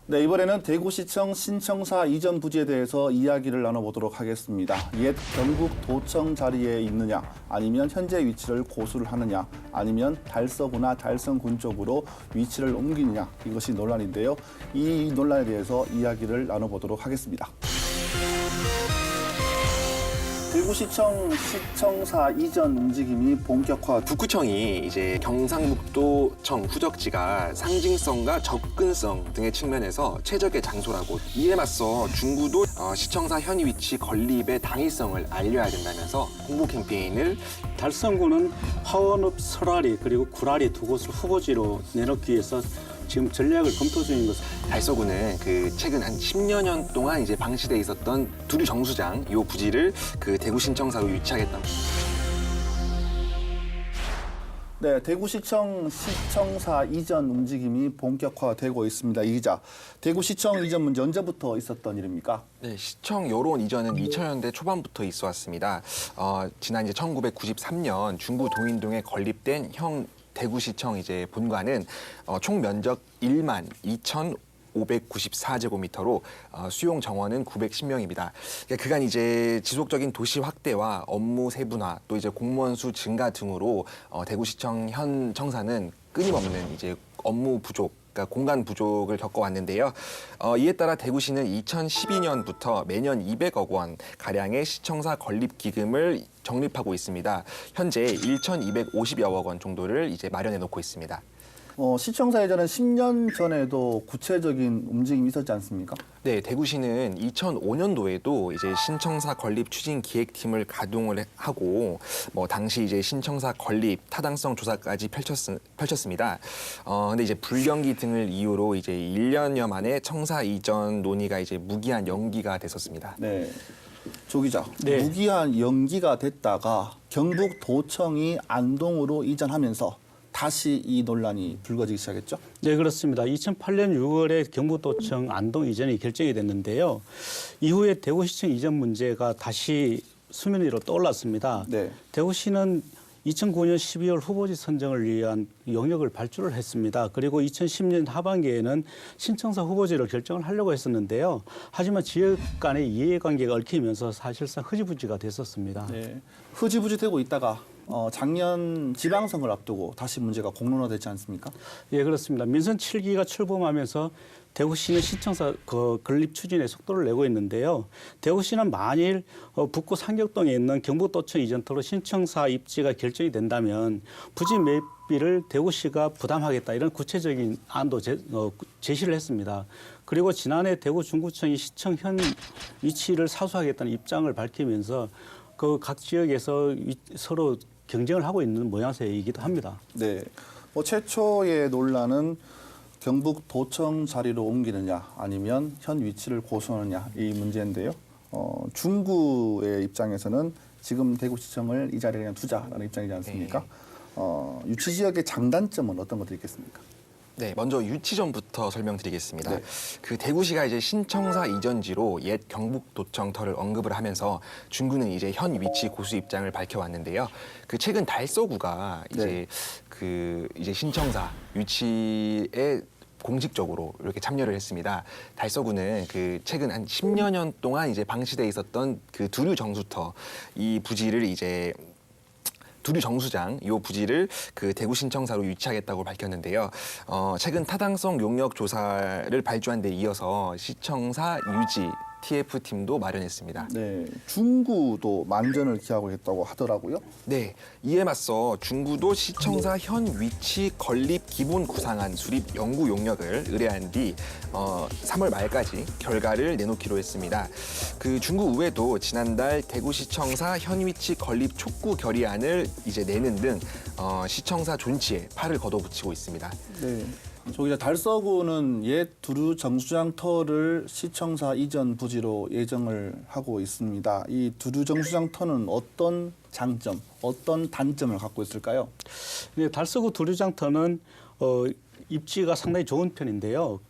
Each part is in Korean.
네, 이번에는 대구시청 신청사 이전 부지에 대해서 이야기를 나눠보도록 하겠습니다. 옛 경북도청 자리에 있느냐, 아니면 현재 위치를 고수를 하느냐, 아니면 달서구나 달성군 쪽으로 위치를 옮기느냐, 이것이 논란인데요. 이 논란에 대해서 이야기를 나눠보도록 하겠습니다. 대구시청 시청사 이전 움직임이 본격화. 북구청이 이제 경상북도청 후적지가 상징성과 접근성 등의 측면에서 최적의 장소라고, 이에 맞서 중구도 시청사 현 위치 건립의 당위성을 알려야 된다면서 홍보 캠페인을 달성구는 화원읍, 설아리 그리고 구라리 두 곳을 후보지로 내놓기 위해서 지금 전략을 검토 중인 것입니다. 달서구는 최근 한 10여 년 동안 이제 방치돼 있었던 두류 정수장 이 부지를 대구 신청사로 유치하겠다. 네, 대구시청 시청사 이전 움직임이 본격화되고 있습니다. 이 기자, 대구시청 이전 문제 언제부터 있었던 일입니까? 네, 시청 여론 이전은 2000년대 초반부터 있어 왔습니다. 지난 이제 1993년 중구 동인동에 건립된 형 대구시청 이제 본관은 총 면적 1만 2,594제곱미터로 수용 정원은 910명입니다. 그간 이제 지속적인 도시 확대와 업무 세분화, 또 이제 공무원 수 증가 등으로 대구시청 현 청사는 끊임없는 이제 업무 부족, 그러니까 공간 부족을 겪어왔는데요. 이에 따라 대구시는 2012년부터 매년 200억 원 가량의 시청사 건립 기금을 적립하고 있습니다. 현재 1,250여억 원 정도를 이제 마련해 놓고 있습니다. 시청사 이전은 10년 전에도 구체적인 움직임이 있었지 않습니까? 네, 대구시는 2005년도에도 이제 신청사 건립 추진 기획팀을 가동을 하고 당시 이제 신청사 건립 타당성 조사까지 펼쳤습니다. 근데 이제 불경기 등을 이유로 이제 1년여 만에 청사 이전 논의가 이제 무기한 연기가 됐었습니다. 네. 조 기자, 네. 무기한 연기가 됐다가 경북도청이 안동으로 이전하면서 다시 이 논란이 불거지기 시작했죠? 네, 그렇습니다. 2008년 6월에 경북도청 안동 이전이 결정이 됐는데요. 이후에 대구시청 이전 문제가 다시 수면 위로 떠올랐습니다. 네. 대구시는 2009년 12월 후보지 선정을 위한 영역을 발주를 했습니다. 그리고 2010년 하반기에는 신청사 후보지를 결정을 하려고 했었는데요. 하지만 지역 간의 이해관계가 얽히면서 사실상 흐지부지가 됐었습니다. 네. 흐지부지 되고 있다가 작년 지방선거를 앞두고 다시 문제가 공론화되지 않습니까? 예, 그렇습니다. 민선 7기가 출범하면서 대구시는 시청사 건립 추진에 속도를 내고 있는데요. 대구시는 만일 북구 상격동에 있는 경북도청 이전터로 신청사 입지가 결정이 된다면 부지 매입비를 대구시가 부담하겠다, 이런 구체적인 안도 제시를 했습니다. 그리고 지난해 대구 중구청이 시청 현 위치를 사수하겠다는 입장을 밝히면서 각 지역에서 서로 경쟁을 하고 있는 모양새이기도 합니다. 네. 최초의 논란은 경북도청 자리로 옮기느냐, 아니면 현 위치를 고수하느냐, 이 문제인데요. 중구의 입장에서는 지금 대구시청을 이 자리에 그냥 두자라는 입장이지 않습니까? 유치 지역의 장단점은 어떤 것들이 있겠습니까? 네, 먼저 유치전부터 설명드리겠습니다. 네. 대구시가 이제 신청사 이전지로 옛 경북도청터를 언급을 하면서 중구는 이제 현 위치 고수 입장을 밝혀왔는데요. 최근 달서구가 이제 이제 신청사 유치에 공식적으로 이렇게 참여를 했습니다. 달서구는 최근 한 10여 년 동안 이제 방치돼 있었던 두류 정수터 이 부지를 이제 두류 정수장 이 부지를 대구 신청사로 유치하겠다고 밝혔는데요. 최근 타당성 용역 조사를 발주한 데 이어서 시청사 유지 TF팀도 마련했습니다. 네, 중구도 만전을 기하고 있다고 하더라고요. 네, 이에 맞서 중구도 시청사 현 위치 건립 기본 구상안 수립 연구 용역을 의뢰한 뒤 3월 말까지 결과를 내놓기로 했습니다. 중구 의회도 지난달 대구시청사 현 위치 건립 촉구 결의안을 이제 내는 등 시청사 존치에 팔을 걷어붙이고 있습니다. 네. 저기 달서구는 옛 두류 정수장터를 시청사 이전 부지로 예정을 하고 있습니다. 이 두류 정수장터는 어떤 장점, 어떤 단점을 갖고 있을까요? 네, 달서구 두류장터는 입지가 상당히 좋은 편인데요.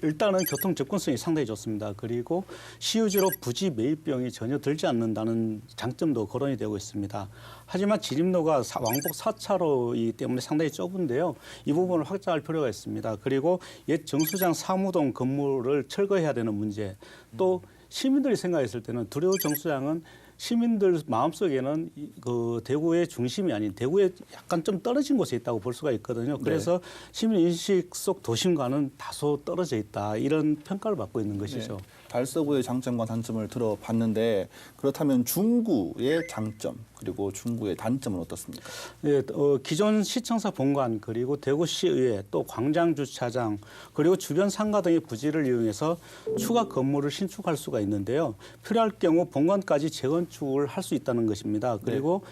일단은 교통 접근성이 상당히 좋습니다. 그리고 시유지로 부지 매입 비용이 전혀 들지 않는다는 장점도 거론이 되고 있습니다. 하지만 진입로가 왕복 4차로이기 때문에 상당히 좁은데요. 이 부분을 확장할 필요가 있습니다. 그리고 옛 정수장 사무동 건물을 철거해야 되는 문제, 또 시민들이 생각했을 때는 두려워 정수장은 시민들 마음속에는 그 대구의 중심이 아닌 대구에 약간 좀 떨어진 곳에 있다고 볼 수가 있거든요. 그래서 시민 인식 속 도심과는 다소 떨어져 있다, 이런 평가를 받고 있는 것이죠. 달서구의 장점과 단점을 들어봤는데 그렇다면 중구의 장점 그리고 중구의 단점은 어떻습니까? 네, 기존 시청사 본관 그리고 대구시의회 또 광장주차장 그리고 주변 상가 등의 부지를 이용해서 추가 건물을 신축할 수가 있는데요. 필요할 경우 본관까지 재건축을 할 수 있다는 것입니다. 그리고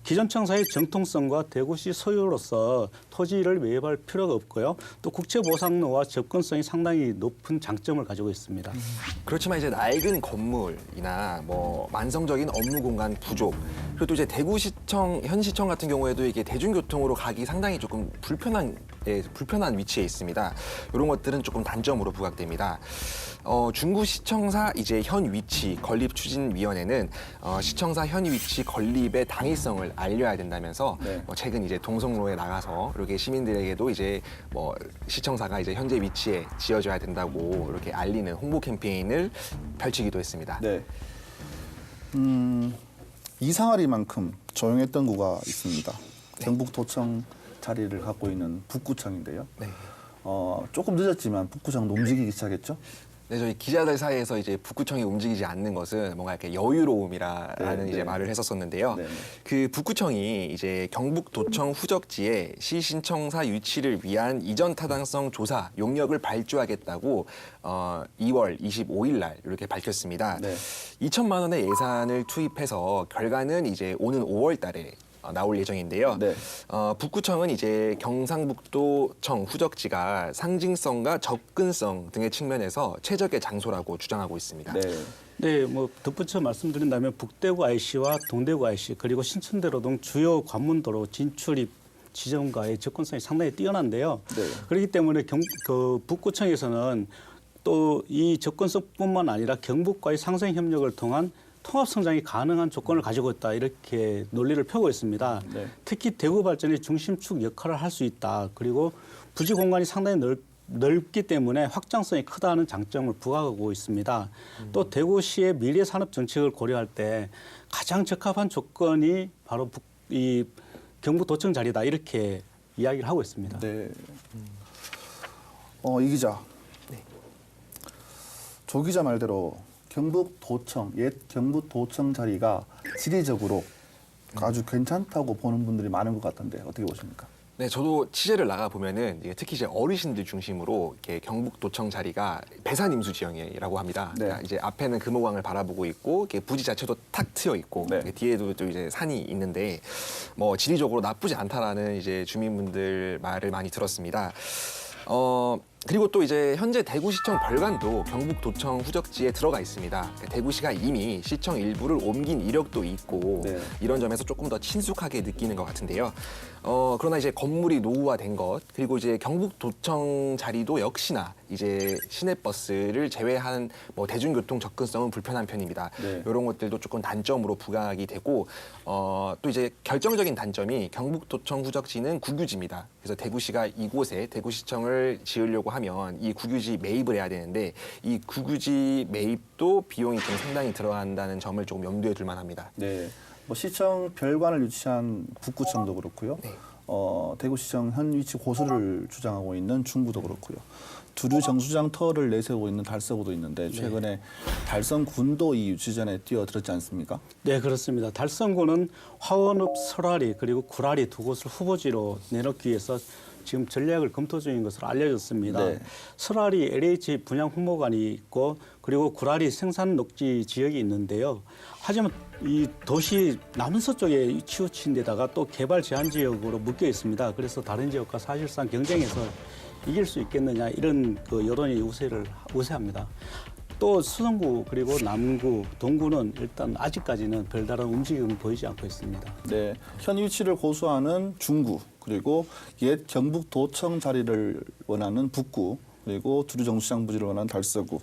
기존 청사의 정통성과 대구시 소유로서 토지를 매입할 필요가 없고요. 또 국채보상로와 접근성이 상당히 높은 장점을 가지고 있습니다. 그렇지만 이제 낡은 건물이나 뭐 만성적인 업무 공간 부족, 그리고 또 이제 대구시청 현 시청 같은 경우에도 이게 대중교통으로 가기 상당히 조금 불편한 위치에 있습니다. 이런 것들은 조금 단점으로 부각됩니다. 중구시청사 이제 현 위치 건립 추진위원회는 시청사 현 위치 건립의 당위성을 알려야 된다면서 최근 이제 동성로에 나가서 이렇게 시민들에게도 이제 뭐 시청사가 이제 현재 위치에 지어져야 된다고 이렇게 알리는 홍보 캠페인을 펼치기도 했습니다. 네. 이상하리만큼 조용했던 구가 있습니다. 경북도청 자리를 갖고 있는 북구청인데요. 네. 조금 늦었지만 북구청도 움직이기 시작했죠. 네, 저희 기자들 사이에서 이제 북구청이 움직이지 않는 것은 뭔가 이렇게 여유로움이라는 이제 말을 했었었는데요. 그 북구청이 이제 경북도청 후적지에 시신청사 유치를 위한 이전 타당성 조사 용역을 발주하겠다고 2월 25일 날 이렇게 밝혔습니다. 2천만 원의 예산을 투입해서 결과는 이제 오는 5월 달에 나올 예정인데요. 북구청은 이제 경상북도청 후적지가 상징성과 접근성 등의 측면에서 최적의 장소라고 주장하고 있습니다. 네, 뭐 덧붙여 말씀드린다면 북대구 IC와 동대구 IC 그리고 신천대로 등 주요 관문도로 진출입 지점과의 접근성이 상당히 뛰어난데요. 그렇기 때문에 북구청에서는 또 이 접근성뿐만 아니라 경북과의 상생 협력을 통한 통합 성장이 가능한 조건을 가지고 있다, 이렇게 논리를 펴고 있습니다. 특히 대구 발전의 중심축 역할을 할 수 있다. 그리고 부지 공간이 상당히 넓기 때문에 확장성이 크다는 장점을 부각하고 있습니다. 또 대구시의 미래 산업 정책을 고려할 때 가장 적합한 조건이 바로 이 경북도청 자리다, 이렇게 이야기를 하고 있습니다. 이 기자. 조 기자 말대로 경북도청, 옛 경북도청 자리가 지리적으로 아주 괜찮다고 보는 분들이 많은 것 같은데 어떻게 보십니까? 네, 저도 취재를 나가 보면은 특히 이제 어르신들 중심으로 이렇게 경북도청 자리가 배산임수 지형이라고 합니다. 그러니까 이제 앞에는 금호강을 바라보고 있고 부지 자체도 탁 트여 있고 뒤에도 또 이제 산이 있는데 뭐 지리적으로 나쁘지 않다라는 이제 주민분들 말을 많이 들었습니다. 그리고 또 이제 현재 대구시청 별관도 경북도청 후적지에 들어가 있습니다. 그러니까 대구시가 이미 시청 일부를 옮긴 이력도 있고 이런 점에서 조금 더 친숙하게 느끼는 것 같은데요. 그러나 이제 건물이 노후화된 것, 그리고 이제 경북도청 자리도 역시나 이제 시내버스를 제외한 뭐 대중교통 접근성은 불편한 편입니다. 이런 것들도 조금 단점으로 부각이 되고 또 이제 결정적인 단점이 경북도청 후적지는 국유지입니다. 그래서 대구시가 이곳에 대구시청을 지으려고 하면 이 국유지 매입을 해야 되는데 이 국유지 매입도 비용이 좀 상당히 들어간다는 점을 조금 염두에 둘 만합니다. 뭐 시청 별관을 유치한 북구청도 그렇고요. 대구시청 현 위치 고수를 주장하고 있는 중구도 그렇고요. 두류 정수장 터를 내세우고 있는 달서구도 있는데 최근에 달성군도 이 유치전에 뛰어들었지 않습니까? 네, 그렇습니다. 달성군은 화원읍, 설아리 그리고 구라리 두 곳을 후보지로 내놓기 위해서 지금 전략을 검토 중인 것으로 알려졌습니다. 설아리 LH 분양 홍보관이 있고 그리고 구라리 생산 녹지 지역이 있는데요. 하지만 이 도시 남서쪽에 치우친 데다가 또 개발 제한 지역으로 묶여 있습니다. 그래서 다른 지역과 사실상 경쟁해서 이길 수 있겠느냐, 이런 여론이 우세합니다. 또 수성구 그리고 남구, 동구는 일단 아직까지는 별다른 움직임을 보이지 않고 있습니다. 현 위치를 고수하는 중구, 그리고 옛 경북도청 자리를 원하는 북구, 그리고 두류정수장 부지를 원하는 달서구,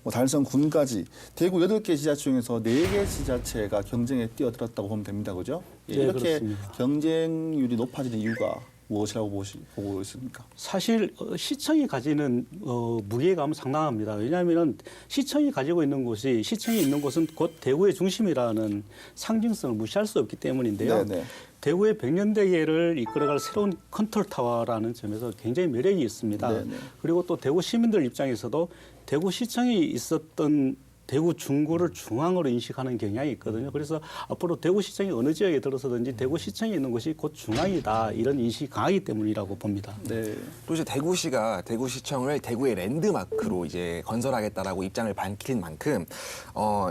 뭐 달성군까지 대구 8개 지자체 중에서 4개 지자체가 경쟁에 뛰어들었다고 보면 됩니다. 그죠? 예, 네, 이렇게 그렇습니다. 경쟁률이 높아지는 이유가 무엇이라고 보고 있습니까? 사실 시청이 가지는 무게감은 상당합니다. 왜냐하면 시청이 가지고 있는 곳이 시청이 있는 곳은 곧 대구의 중심이라는 상징성을 무시할 수 없기 때문인데요. 네네. 대구의 100년대계를 이끌어갈 새로운 컨트롤타워라는 점에서 굉장히 매력이 있습니다. 네네. 그리고 또 대구 시민들 입장에서도 대구시청이 있었던 대구 중구를 중앙으로 인식하는 경향이 있거든요. 그래서 앞으로 대구시청이 어느 지역에 들어서든지 대구시청이 있는 곳이 곧 중앙이다 이런 인식이 강하기 때문이라고 봅니다. 네. 또 이제 대구시가 대구시청을 대구의 랜드마크로 이제 건설하겠다라고 입장을 밝힌 만큼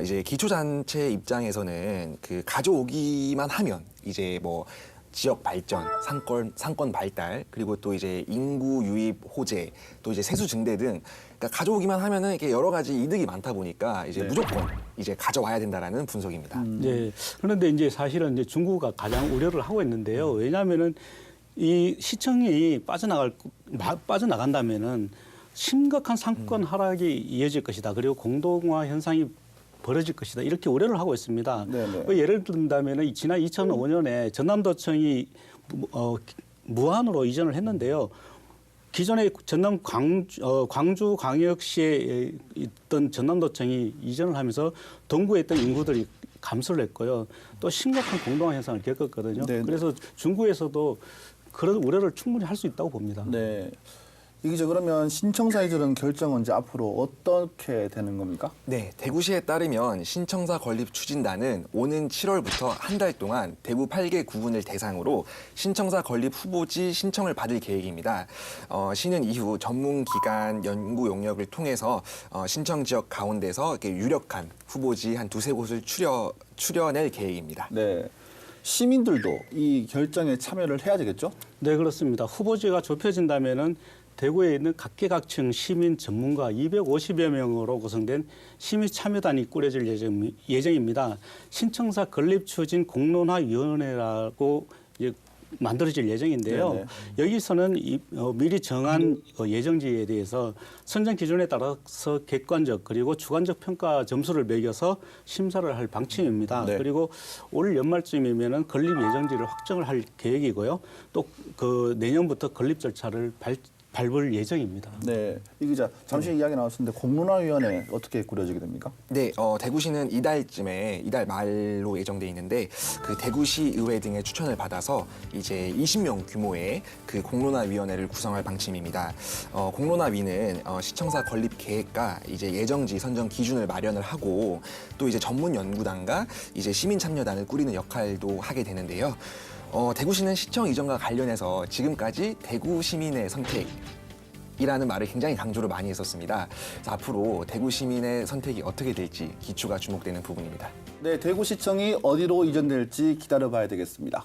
이제 기초단체 입장에서는 그 가져오기만 하면 이제 뭐 지역 발전, 상권 발달, 그리고 또 이제 인구 유입 호재, 또 이제 세수 증대 등 그러니까 가져오기만 하면은 이렇게 여러 가지 이득이 많다 보니까 이제 네. 무조건 이제 가져와야 된다라는 분석입니다. 네. 그런데 이제 사실은 이제 중구가 가장 우려를 하고 있는데요. 왜냐하면은 이 시청이 빠져나간다면은 심각한 상권 하락이 이어질 것이다. 그리고 공동화 현상이 벌어질 것이다. 이렇게 우려를 하고 있습니다. 네네. 예를 든다면은 지난 2005년에 전남도청이 무안으로 이전을 했는데요. 기존에 전남 광주 광역시에 있던 전남도청이 이전을 하면서 동구에 있던 인구들이 감소를 했고요. 또 심각한 공동화 현상을 겪었거든요. 네네. 그래서 중구에서도 그런 우려를 충분히 할 수 있다고 봅니다. 네. 이게 그러면 신청사 이전 결정은 이제 앞으로 어떻게 되는 겁니까? 네, 대구시에 따르면 신청사 건립 추진단은 오는 7월부터 한 달 동안 대구 8개 구군을 대상으로 신청사 건립 후보지 신청을 받을 계획입니다. 시는 이후 전문기관 연구 용역을 통해서 신청 지역 가운데서 이렇게 유력한 후보지 한 2-3곳을 추려낼 계획입니다. 네. 시민들도 이 결정에 참여를 해야 되겠죠? 네, 그렇습니다. 후보지가 좁혀진다면은 대구에 있는 각계각층 시민 전문가 250여 명으로 구성된 시민 참여단이 꾸려질 예정입니다. 신청사 건립 추진 공론화위원회라고 만들어질 예정인데요. 네네. 여기서는 미리 정한 예정지에 대해서 선정 기준에 따라서 객관적 그리고 주관적 평가 점수를 매겨서 심사를 할 방침입니다. 네. 그리고 올 연말쯤이면은 건립 예정지를 확정을 할 계획이고요. 또 그 내년부터 건립 절차를 밟을 예정입니다. 네. 이 기자, 잠시 이야기 나왔었는데 공론화위원회 어떻게 꾸려지게 됩니까? 네, 대구시는 이달 말로 예정돼 있는데 그 대구시 의회 등의 추천을 받아서 이제 20명 규모의 그 공론화위원회를 구성할 방침입니다. 공론화위는 시청사 건립 계획과 이제 예정지 선정 기준을 마련을 하고 또 이제 전문 연구단과 이제 시민 참여단을 꾸리는 역할도 하게 되는데요. 대구시는 시청 이전과 관련해서 지금까지 대구 시민의 선택이라는 말을 굉장히 강조를 많이 했었습니다. 그래서 앞으로 대구 시민의 선택이 어떻게 될지 기초가 주목되는 부분입니다. 네, 대구시청이 어디로 이전될지 기다려봐야 되겠습니다.